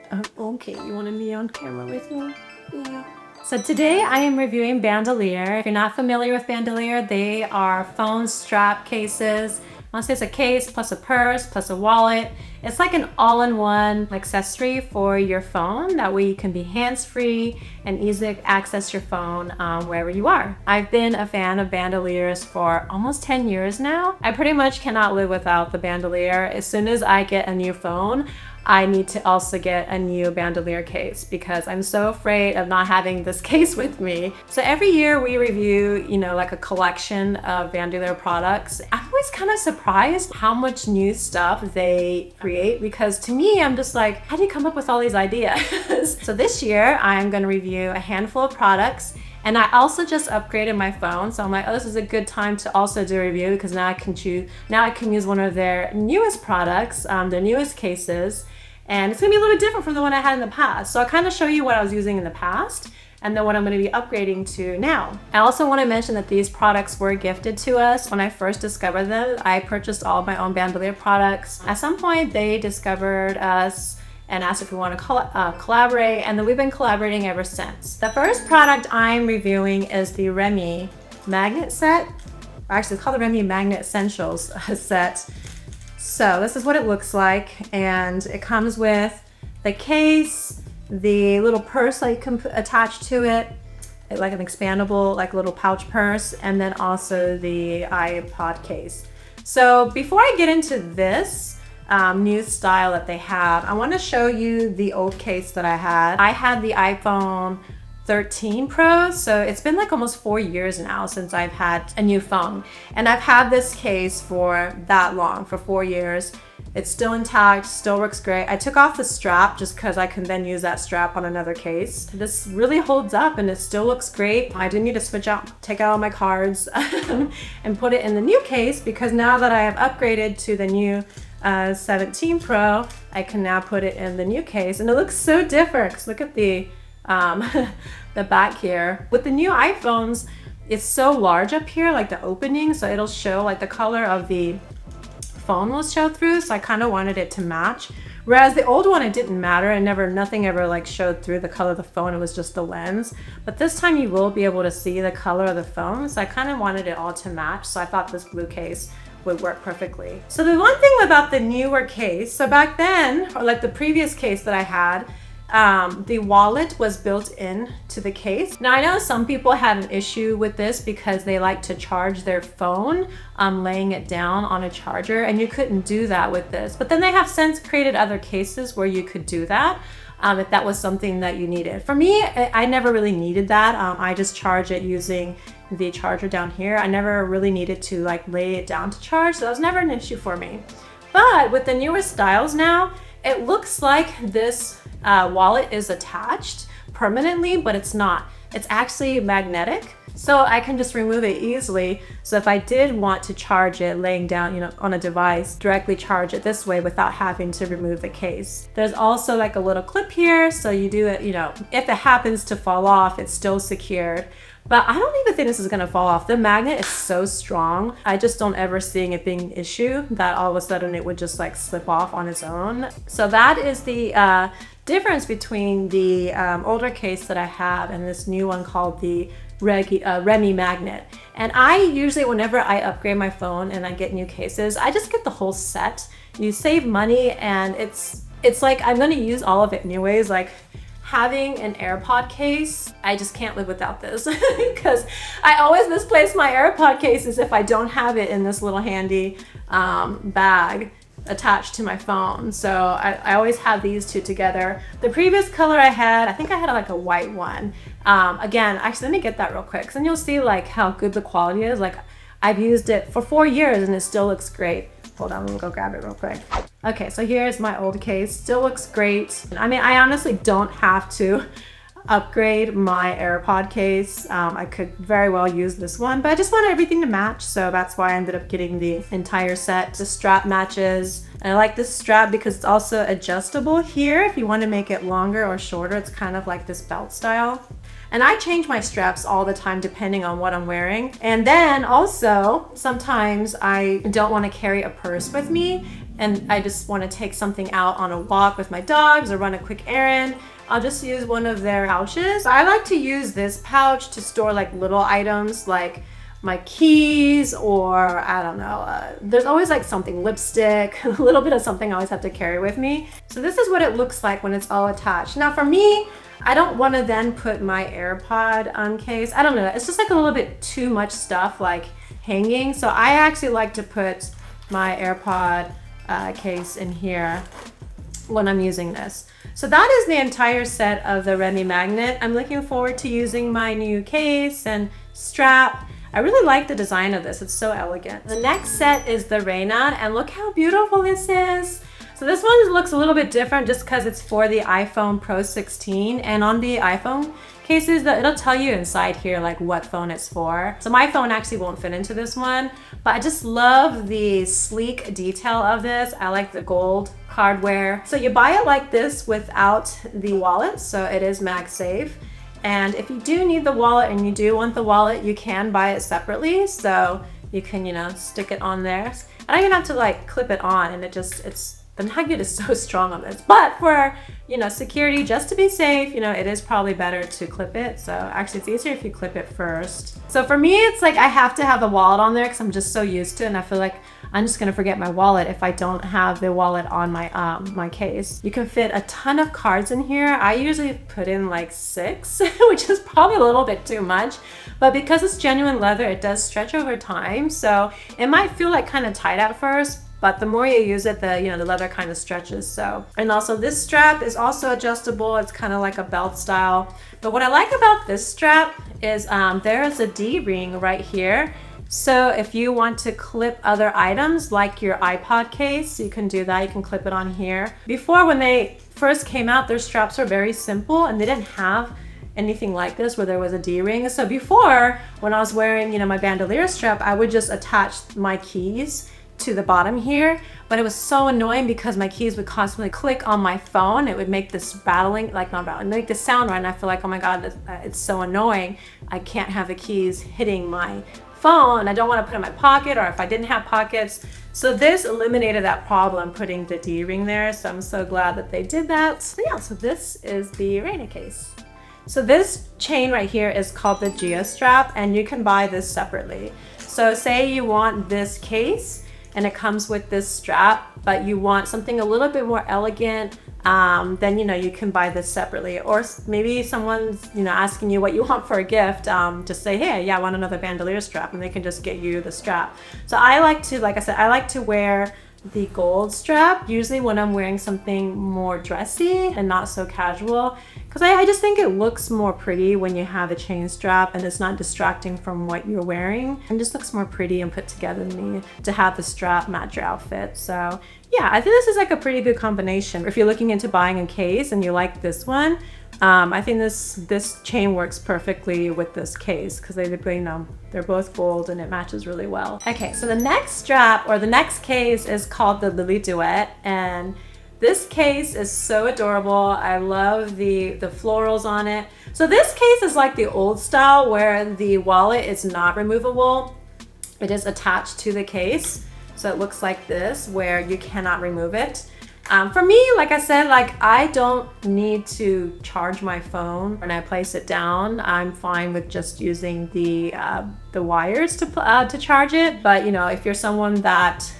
Oh, okay, you want to be on camera with me? Yeah. So today I am reviewing Bandolier. If you're not familiar with Bandolier, they are phone strap cases. Honestly, it's a case plus a purse plus a wallet. It's like an all-in-one accessory for your phone. That way you can be hands-free and easily access your phone wherever you are. I've been a fan of Bandoliers for almost 10 years now. I pretty much cannot live without the Bandolier. As soon as I get a new phone, I need to also get a new Bandolier case because I'm so afraid of not having this case with me. So every year we review, like a collection of Bandolier products. I'm always kind of surprised how much new stuff they create because to me, I'm just like, how do you come up with all these ideas? So this year I'm going to review a handful of products. And I also just upgraded my phone, so I'm like, oh, this is a good time to also do a review because now I can use one of their newest products, their newest cases, and it's gonna be a little bit different from the one I had in the past. So I'll kind of show you what I was using in the past and then what I'm gonna be upgrading to now. I also wanna mention that these products were gifted to us when I first discovered them. I purchased all of my own Bandolier products. At some point, they discovered us and asked if we want to collaborate, and then we've been collaborating ever since. The first product I'm reviewing is the Remy Magnet Set. Actually, it's called the Remy Magnet Essentials Set. So this is what it looks like, and it comes with the case, the little purse that you can attach to it, like an expandable, like little pouch purse, and then also the iPod case. So before I get into this, new style that they have, I want to show you the old case that I had. I had the iPhone 13 Pro, so it's been like almost 4 years now since I've had a new phone, and I've had this case for that long, for 4 years. It's still intact, still works great. I took off the strap just because I can then use that strap on another case. This really holds up and it still looks great. I didn't need to take out all my cards and put it in the new case because now that I have upgraded to the new 17 Pro, I can now put it in the new case, and it looks so different. 'Cause look at the the back here. With the new iPhones, it's so large up here, like the opening, so it'll show like the color of the phone will show through. So I kind of wanted it to match. Whereas the old one, it didn't matter, and nothing ever like showed through the color of the phone. It was just the lens. But this time you will be able to see the color of the phone. So I kind of wanted it all to match. So I thought this blue case would work perfectly. So the one thing about the newer case, so back then, or like the previous case that I had, the wallet was built in to the case. Now I know some people had an issue with this because they like to charge their phone laying it down on a charger, and you couldn't do that with this. But then they have since created other cases where you could do that if that was something that you needed. For me, I never really needed that. I just charge it using the charger down here. I never really needed to like lay it down to charge, so that was never an issue for me. But with the newer styles now, it looks like this wallet is attached permanently, but it's not. It's actually magnetic, so I can just remove it easily. So if I did want to charge it laying down, on a device, directly charge it this way without having to remove the case. There's also like a little clip here, so you do it, if it happens to fall off, it's still secured. But I don't even think this is gonna fall off. The magnet is so strong. I just don't ever seeing it being an issue that all of a sudden it would just like slip off on its own. So that is the difference between the older case that I have and this new one called the Remy Magnet. And I usually, whenever I upgrade my phone and I get new cases, I just get the whole set. You save money, and it's like I'm gonna use all of it anyways. Like having an AirPod case, I just can't live without this because I always misplace my AirPod cases if I don't have it in this little handy bag attached to my phone. So I always have these two together. The previous color I think I had like a white one. Again, actually, let me get that real quick, and you'll see like how good the quality is. Like I've used it for 4 years and it still looks great. Hold on, let me go grab it real quick. Okay, so here's my old case. Still looks great. I mean, I honestly don't have to upgrade my AirPod case. I could very well use this one, but I just wanted everything to match, so that's why I ended up getting the entire set. The strap matches, and I like this strap because it's also adjustable here if you want to make it longer or shorter. It's kind of like this belt style. And I change my straps all the time depending on what I'm wearing. And then also, sometimes I don't want to carry a purse with me, and I just want to take something out on a walk with my dogs or run a quick errand, I'll just use one of their pouches. I like to use this pouch to store like little items like my keys, or I don't know, there's always like something, lipstick, a little bit of something I always have to carry with me. So this is what it looks like when it's all attached. Now for me, I don't want to then put my AirPod case. I don't know, it's just like a little bit too much stuff like hanging. So I actually like to put my AirPod case in here when I'm using this. So that is the entire set of the Remy Magnet. I'm looking forward to using my new case and strap. I really like the design of this, it's so elegant. The next set is the Rayna, and look how beautiful this is. So this one looks a little bit different just because it's for the iPhone Pro 16, and on the iPhone cases, it'll tell you inside here like what phone it's for. So my phone actually won't fit into this one, but I just love the sleek detail of this. I like the gold hardware. So you buy it like this without the wallet, so it is MagSafe. And if you do need the wallet and you do want the wallet, you can buy it separately. So you can, you know, stick it on there. I don't even have to like clip it on, and the magnet is so strong on this. But for, you know, security, just to be safe, you know, it is probably better to clip it. So actually it's easier if you clip it first. So for me, it's like I have to have the wallet on there because I'm just so used to it, and I feel like I'm just gonna forget my wallet if I don't have the wallet on my my case. You can fit a ton of cards in here. I usually put in like 6, which is probably a little bit too much, but because it's genuine leather, it does stretch over time. So it might feel like kind of tight at first, but the more you use it, the leather kind of stretches. So, and also this strap is also adjustable. It's kind of like a belt style. But what I like about this strap is there is a D-ring right here. So if you want to clip other items like your iPod case, you can do that. You can clip it on here. Before, when they first came out, their straps were very simple and they didn't have anything like this where there was a D-ring. So before, when I was wearing, you know, my bandolier strap, I would just attach my keys to the bottom here, but it was so annoying because my keys would constantly click on my phone. It would make this make this sound, right? And I feel like, oh my God, it's so annoying. I can't have the keys hitting my phone. I don't want to put it in my pocket, or if I didn't have pockets. So this eliminated that problem, putting the D-ring there. So I'm so glad that they did that. So yeah, so this is the Raina case. So this chain right here is called the Gia Strap, and you can buy this separately. So say you want this case and it comes with this strap, but you want something a little bit more elegant, then, you know, you can buy this separately. Or maybe someone's, you know, asking you what you want for a gift, just say, hey, yeah, I want another bandolier strap, and they can just get you the strap. So I like to, like I said, I like to wear the gold strap usually when I'm wearing something more dressy and not so casual, because I just think it looks more pretty when you have a chain strap and it's not distracting from what you're wearing, and just looks more pretty and put together to have the strap match your outfit. So yeah, I think this is like a pretty good combination. If you're looking into buying a case and you like this one, I think this chain works perfectly with this case because they're both gold and it matches really well. Okay, so the next strap or the next case is called the Duet, and this case is so adorable. I love the florals on it. So this case is like the old style where the wallet is not removable. It is attached to the case. So it looks like this where you cannot remove it. For me, like I said, like I don't need to charge my phone when I place it down. I'm fine with just using the wires to charge it. But you know, if you're someone that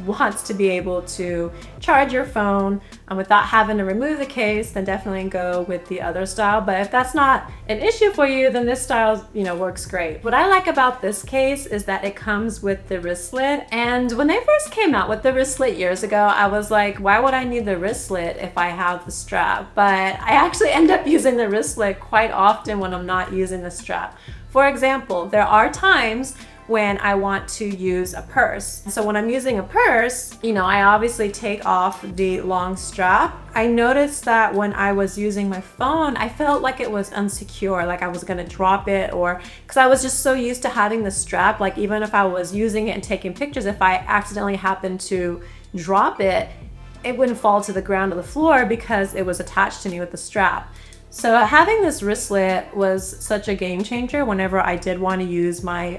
wants to be able to charge your phone without having to remove the case, then definitely go with the other style. But if that's not an issue for you, then this style, you know, works great. What I like about this case is that it comes with the wristlet. And when they first came out with the wristlet years ago, I was like, why would I need the wristlet if I have the strap? But I actually end up using the wristlet quite often when I'm not using the strap. For example, there are times when I want to use a purse. So when I'm using a purse, you know, I obviously take off the long strap. I noticed that when I was using my phone, I felt like it was unsecure, like I was gonna drop it, or because I was just so used to having the strap, like even if I was using it and taking pictures, if I accidentally happened to drop it, it wouldn't fall to the ground or the floor because it was attached to me with the strap. So having this wristlet was such a game changer whenever I did want to use my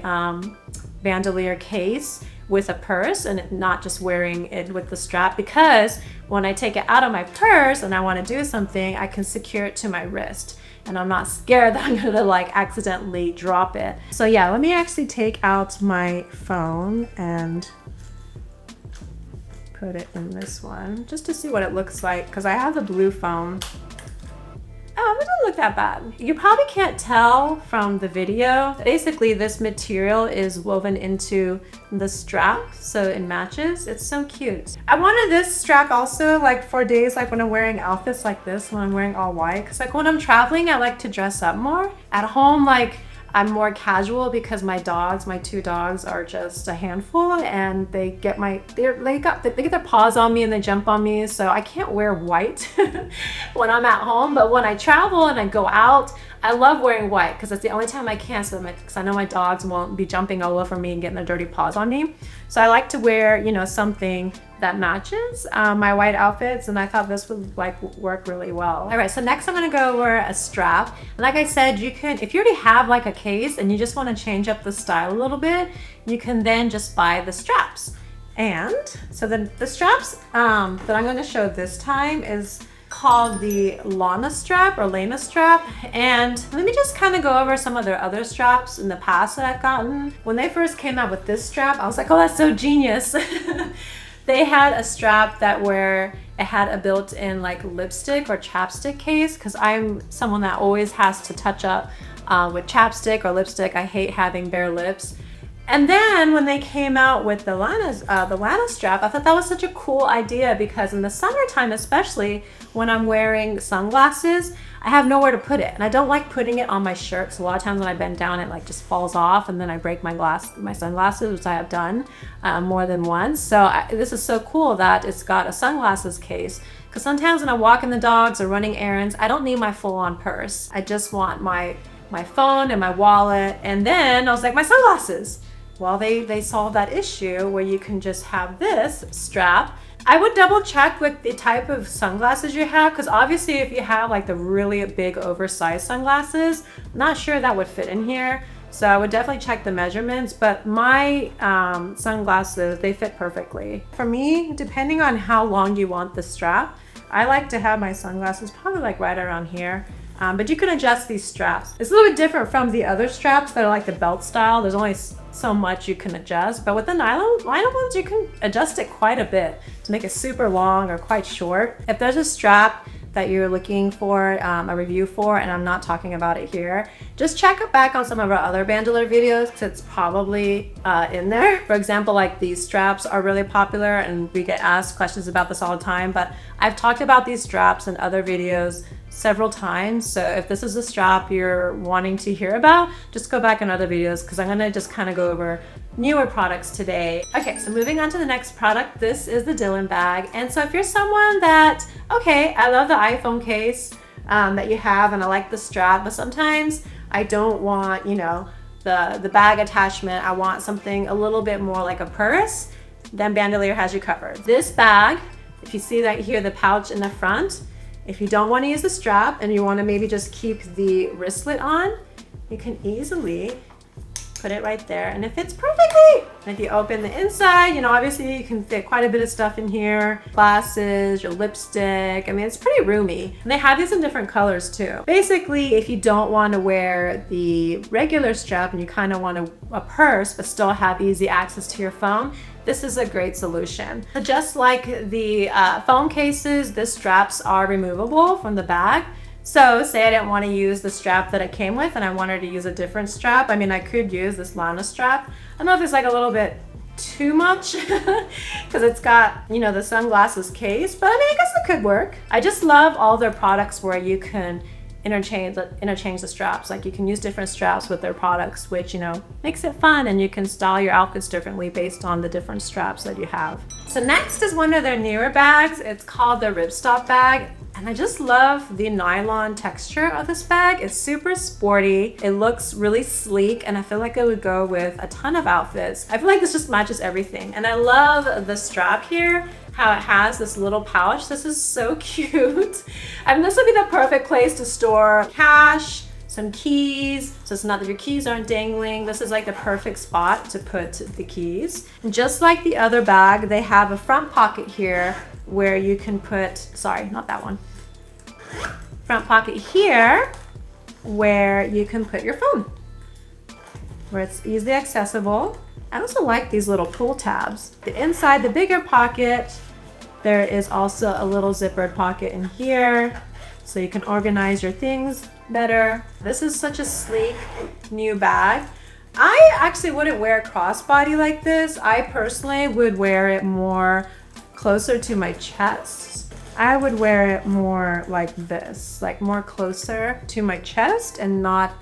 bandolier case with a purse and not just wearing it with the strap, because when I take it out of my purse and I want to do something, I can secure it to my wrist and I'm not scared that I'm gonna like accidentally drop it. So yeah, let me actually take out my phone and put it in this one just to see what it looks like, because I have the blue phone. Oh, it doesn't look that bad. You probably can't tell from the video. Basically, this material is woven into the strap, so it matches. It's so cute. I wanted this strap also like for days like when I'm wearing outfits like this, when I'm wearing all white. Because like when I'm traveling, I like to dress up more. At home, like I'm more casual because my two dogs are just a handful, and they get they get their paws on me and they jump on me, so I can't wear white when I'm at home. But when I travel and I go out, I love wearing white because it's the only time I can, because I know my dogs won't be jumping all over me and getting their dirty paws on me. So I like to wear, you know, something that matches my white outfits, and I thought this would like work really well. All right, so next I'm gonna go over a strap. And like I said, you can, if you already have like a case and you just want to change up the style a little bit, you can then just buy the straps. And so then the straps that I'm going to show this time is called the Lana strap or Lana strap. And let me just kind of go over some of their other straps in the past that I've gotten. When they first came out with this strap, I was like, oh, that's so genius. They had a strap where it had a built-in like lipstick or chapstick case, because I'm someone that always has to touch up with chapstick or lipstick. I hate having bare lips. And then when they came out with the Lana strap, I thought that was such a cool idea, because in the summertime, especially when I'm wearing sunglasses, I have nowhere to put it. And I don't like putting it on my shirt. So a lot of times when I bend down, it like just falls off, and then I break my sunglasses, which I have done more than once. So this is so cool that it's got a sunglasses case. Because sometimes when I'm walking the dogs or running errands, I don't need my full-on purse. I just want my phone and my wallet. And then I was like, my sunglasses. Well, they solved that issue where you can just have this strap. I would double check with the type of sunglasses you have, because obviously if you have like the really big oversized sunglasses, I'm not sure that would fit in here. So I would definitely check the measurements, but my sunglasses, they fit perfectly. For me, depending on how long you want the strap, I like to have my sunglasses probably like right around here. But you can adjust these straps. It's a little bit different from the other straps that are like the belt style. There's only so much you can adjust, but with the nylon ones, you can adjust it quite a bit to make it super long or quite short. If there's a strap that you're looking for a review for, and I'm not talking about it here, just check it back on some of our other Bandolier videos, because it's probably in there. For example, like these straps are really popular and we get asked questions about this all the time, but I've talked about these straps in other videos several times. So if this is a strap you're wanting to hear about, just go back in other videos, because I'm gonna just kind of go over newer products today. Okay, so moving on to the next product, this is the Dillon bag. And so if you're someone that, okay, I love the iPhone case that you have and I like the strap, but sometimes I don't want, you know, the bag attachment, I want something a little bit more like a purse, then Bandolier has you covered. This bag, if you see that here, the pouch in the front, if you don't want to use the strap and you want to maybe just keep the wristlet on, you can easily put it right there and it fits perfectly. And if you open the inside, you know, obviously you can fit quite a bit of stuff in here. Glasses, your lipstick. I mean, it's pretty roomy. And they have these in different colors too. Basically, if you don't want to wear the regular strap and you kind of want a purse but still have easy access to your phone, this is a great solution. Just like the phone cases, the straps are removable from the bag. So say I didn't want to use the strap that it came with and I wanted to use a different strap. I mean, I could use this Lana strap. I don't know if it's like a little bit too much because it's got, you know, the sunglasses case, but I mean, I guess it could work. I just love all their products where you can interchange the straps. Like you can use different straps with their products, which, you know, makes it fun, and you can style your outfits differently based on the different straps that you have. So next is one of their newer bags. It's called the Ripstop Bag. And I just love the nylon texture of this bag. It's super sporty. It looks really sleek, and I feel like it would go with a ton of outfits. I feel like this just matches everything. And I love the strap here, how it has this little pouch. This is so cute. I mean, this would be the perfect place to store cash, some keys, so it's not that your keys aren't dangling. This is like the perfect spot to put the keys. And just like the other bag, they have a front pocket here where you can put, sorry, not that one. Front pocket here where you can put your phone, where it's easily accessible. I also like these little pull tabs. Inside the bigger pocket, there is also a little zippered pocket in here, so you can organize your things better. This is such a sleek new bag. I actually wouldn't wear a crossbody like this. I personally would wear it more closer to my chest. I would wear it more like this, like more closer to my chest and not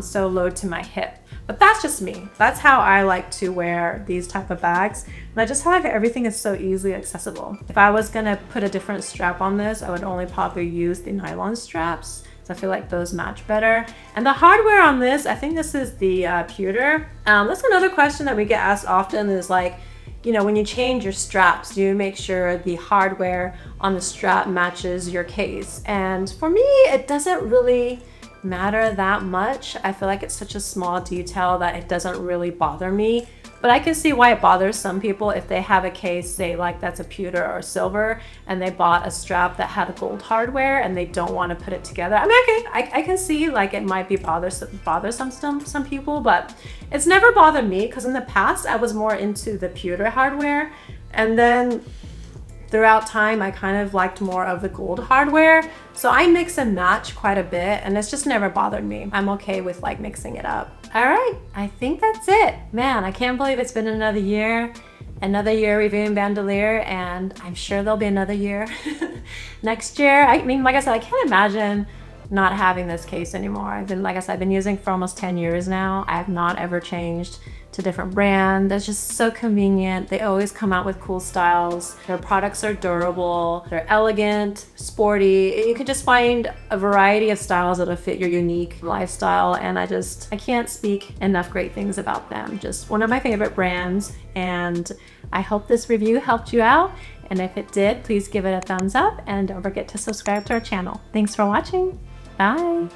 so low to my hip. But that's just me. That's how I like to wear these type of bags. And I just feel like everything is so easily accessible. If I was gonna put a different strap on this, I would only probably use the nylon straps. So I feel like those match better. And the hardware on this, I think this is the pewter. That's another question that we get asked often is like, you know, when you change your straps, do you make sure the hardware on the strap matches your case? And for me, it doesn't really matter that much. I feel like it's such a small detail that it doesn't really bother me, but I can see why it bothers some people if they have a case, say like that's a pewter or silver, and they bought a strap that had a gold hardware and they don't want to put it together. I mean, I can see like it might be bothersome some people, but it's never bothered me because in the past I was more into the pewter hardware, and then throughout time, I kind of liked more of the gold hardware. So I mix and match quite a bit, and it's just never bothered me. I'm okay with like mixing it up. All right, I think that's it. Man, I can't believe it's been another year reviewing Bandolier, and I'm sure there'll be another year next year. I mean, like I said, I can't imagine not having this case anymore. Like I said, I've been using it for almost 10 years now. I have not ever changed to different brand. That's just so convenient. They always come out with cool styles. Their products are durable, they're elegant, sporty. You can just find a variety of styles that'll fit your unique lifestyle, and I can't speak enough great things about them. Just one of my favorite brands, and I hope this review helped you out, and if it did, please give it a thumbs up and don't forget to subscribe to our channel. Thanks for watching. Bye.